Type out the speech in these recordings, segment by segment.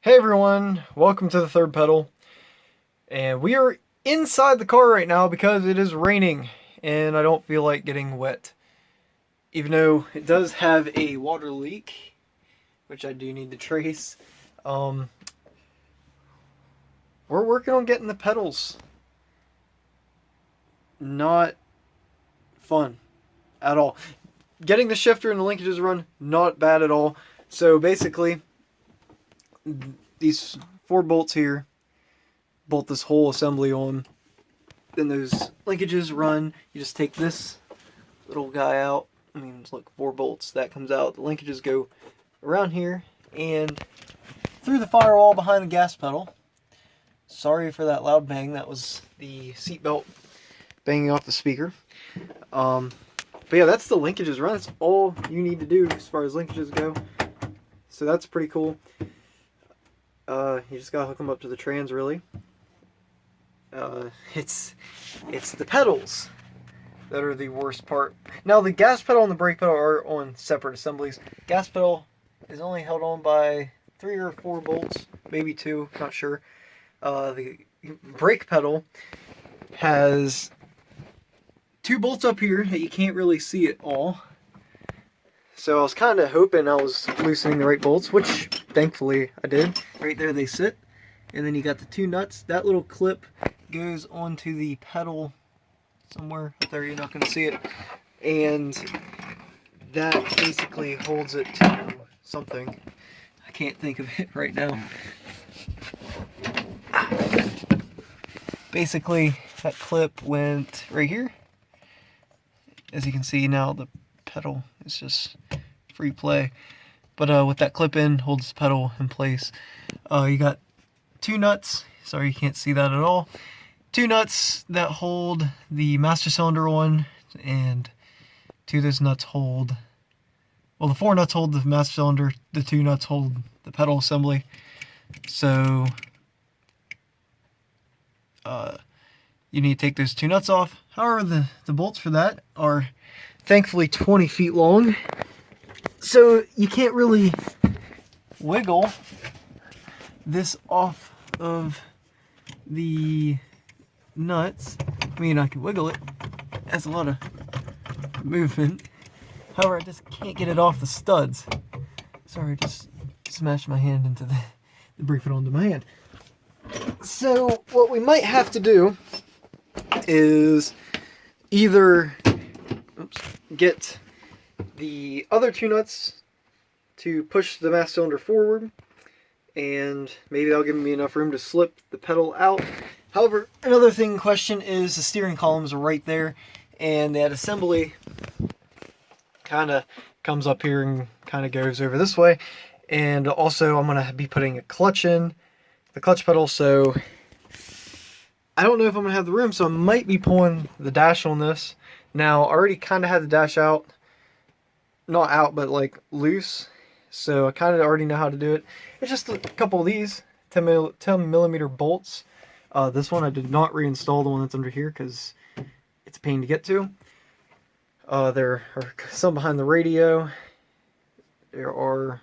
Hey everyone, welcome to the third pedal. And we are inside the car right now because it is raining and I don't feel like getting wet. Even though it does have a water leak, which I do need to trace. Um, we're working on getting the pedals. Not fun at all. Getting the shifter and the linkages run, not bad at all. So basically, these 4 bolts here bolt this whole assembly on. Then those linkages run. You just take this little guy out. I mean, it's like 4 bolts. That comes out. The linkages go around here and through the firewall behind the gas pedal. Sorry for that loud bang. That was the seatbelt banging off the speaker. But yeah, that's the linkages run. That's all you need to do as far as linkages go. So that's pretty cool. You just gotta hook them up to the trans, really. It's the pedals that are the worst part. Now the gas pedal and the brake pedal are on separate assemblies. Gas pedal is only held on by 3 or 4 bolts, maybe 2, not sure. The brake pedal has 2 bolts up here that you can't really see at all. So I was kind of hoping I was loosening the right bolts, which thankfully I did. Right there they sit. And then you got the 2 nuts. That little clip goes onto the pedal somewhere up there. You're not going to see it. And that basically holds it to something. I can't think of it right now. Basically, that clip went right here. As you can see now, the pedal is just free play. But with that clip in, holds the pedal in place. You got 2 nuts. Sorry you can't see that at all. 2 nuts that hold the master cylinder on, and 2 of those nuts hold, well, the 4 nuts hold the master cylinder, the 2 nuts hold the pedal assembly. So you need to take those 2 nuts off. However, the bolts for that are thankfully 20 feet long, so you can't really wiggle this off of the nuts. I mean, I can wiggle it. It has a lot of movement. However, I just can't get it off the studs. Sorry, I just smashed my hand into the brake pedal into my hand. So what we might have to do is either get the other 2 nuts to push the master cylinder forward, and maybe that'll give me enough room to slip the pedal out. However, another thing in question is the steering columns are right there, and that assembly kind of comes up here and kind of goes over this way. And also, I'm going to be putting a clutch in the clutch pedal, so I don't know if I'm going to have the room, so I might be pulling the dash on this. Now, I already kind of had the dash out, not out, but like loose, so I kind of already know how to do it. It's just a couple of these 10 millimeter bolts. This one I did not reinstall, the one that's under here, because it's a pain to get to. There are some behind the radio. There are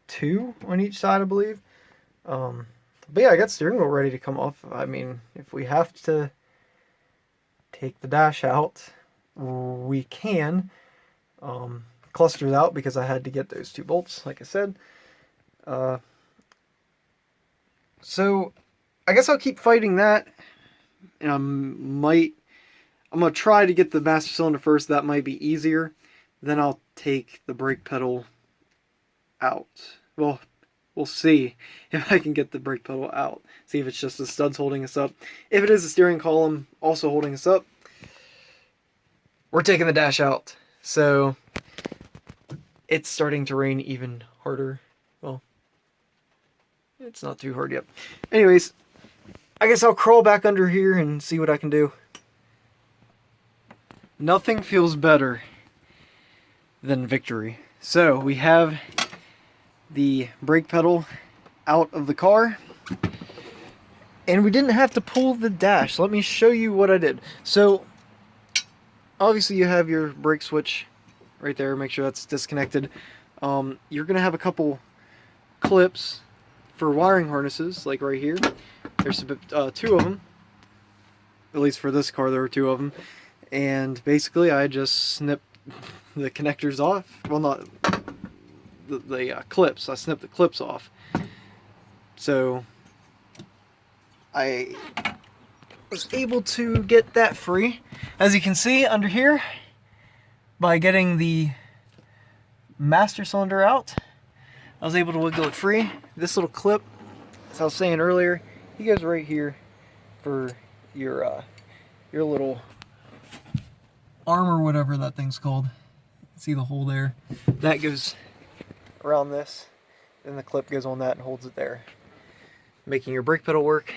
2 on each side, I believe. But yeah, I got steering wheel ready to come off. I mean, if we have to take the dash out, we can. Cluster's out because I had to get those 2 bolts, like I said. So I guess I'll keep fighting that. And I'm gonna try to get the master cylinder first. That might be easier. Then I'll take the brake pedal out. Well, we'll see if I can get the brake pedal out. See if it's just the studs holding us up. If it is the steering column also holding us up, we're taking the dash out. So it's starting to rain even harder. Well, it's not too hard yet. Anyways, I guess I'll crawl back under here and see what I can do. Nothing feels better than victory. So we have the brake pedal out of the car, and we didn't have to pull the dash. Let me show you what I did. So obviously you have your brake switch right there. Make sure that's disconnected. You're gonna have a couple clips for wiring harnesses, like right here, there's 2 of them. At least for this car, there were 2 of them. And basically, I just snipped the connectors off. Well, not the clips. I snipped the clips off. So I was able to get that free. As you can see under here, by getting the master cylinder out, I was able to wiggle it free. This little clip, as I was saying earlier, he goes right here for your little arm or whatever that thing's called. See the hole there? That goes around this, and the clip goes on that and holds it there, making your brake pedal work.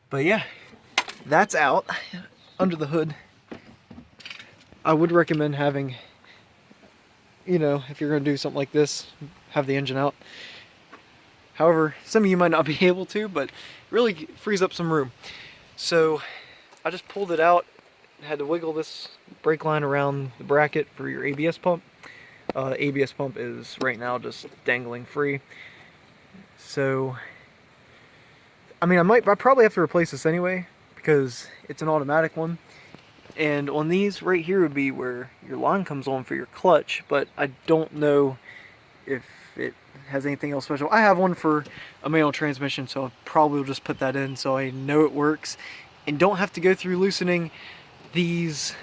But yeah, that's out under the hood. I would recommend having, you know, if you're going to do something like this, have the engine out. However, some of you might not be able to, but it really frees up some room. So I just pulled it out, had to wiggle this brake line around the bracket for your ABS pump. The ABS pump is right now just dangling free. So, I mean, I probably have to replace this anyway, because it's an automatic one. And on these right here would be where your line comes on for your clutch, but I don't know if it has anything else special. I have one for a manual transmission, so I'll probably just put that in so I know it works and don't have to go through loosening these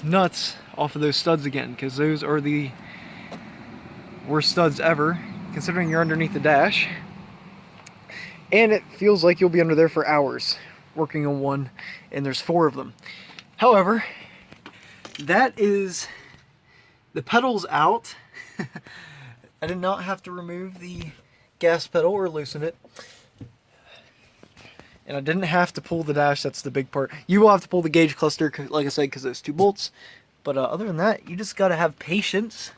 nuts off of those studs again, because those are the worst studs ever, considering you're underneath the dash. And it feels like you'll be under there for hours working on one, and there's 4 of them. However, that is the pedals out. I did not have to remove the gas pedal or loosen it. And I didn't have to pull the dash, that's the big part. You will have to pull the gauge cluster, like I said, because there's 2 bolts. But other than that, you just got to have patience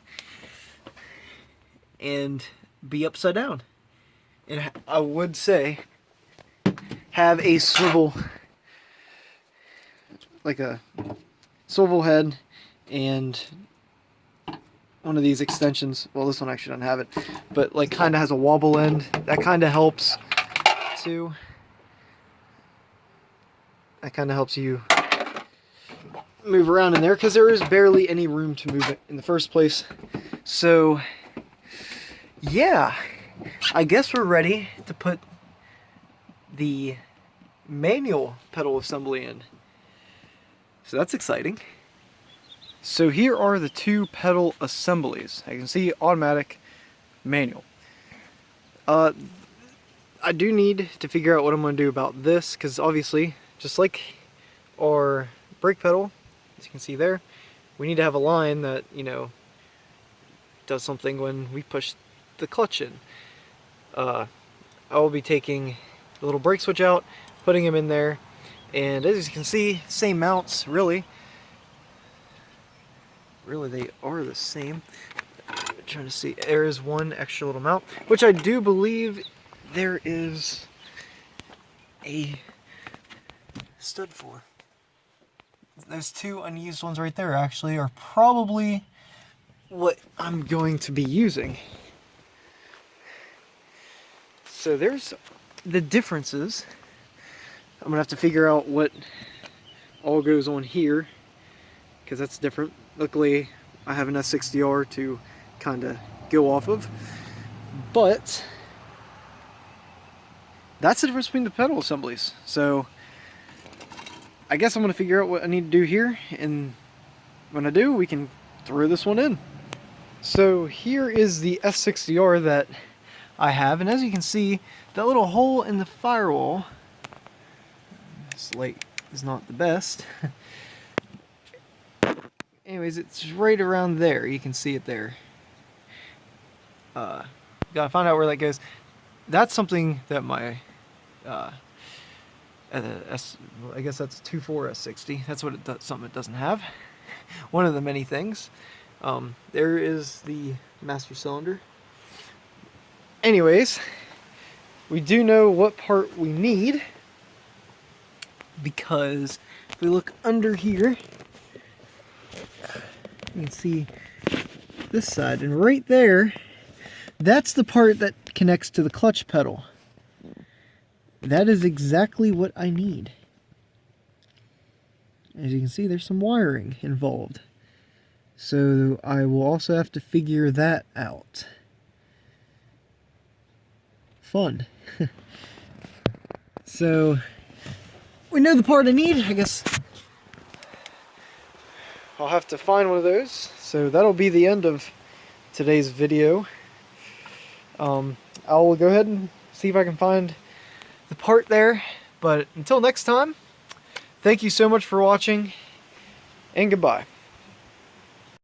and be upside down. And I would say, have a swivel, like a swivel head, and one of these extensions. Well, this one actually doesn't have it, but like kind of has a wobble end. That kind of helps too. That kind of helps you move around in there, because there is barely any room to move it in the first place. So yeah, I guess we're ready to put the manual pedal assembly in. So that's exciting. So here are the 2 pedal assemblies. I can see automatic, manual. I do need to figure out what I'm going to do about this, because obviously, just like our brake pedal, as you can see there, we need to have a line that, you know, does something when we push the clutch in. I will be taking the little brake switch out, putting them in there, and as you can see, same mounts, really they are the same. I'm trying to see, there is one extra little mount, which I do believe there is a stud for. Those 2 unused ones right there actually are probably what I'm going to be using. So there's the differences. I'm gonna have to figure out what all goes on here, because that's different. Luckily, I have an S60R to kind of go off of. But that's the difference between the pedal assemblies. So I guess I'm going to figure out what I need to do here, and when I do, we can throw this one in. So here is the S60R that I have, and as you can see, that little hole in the firewall, this light is not the best. Anyways, it's right around there. You can see it there. Gotta find out where that goes. That's something that my I guess that's a 2.4 S60. That's what it does. Something it doesn't have. One of the many things. There is the master cylinder. Anyways, we do know what part we need, because if we look under here, you can see this side, and right there, That's the part that connects to the clutch pedal. That is exactly what I need. As you can see, there's some wiring involved. So I will also have to figure that out. Fun. So we know the part I need. I guess I'll have to find one of those. So that'll be the end of today's video. I'll go ahead and see if I can find the part there. But until next time, thank you so much for watching, and goodbye.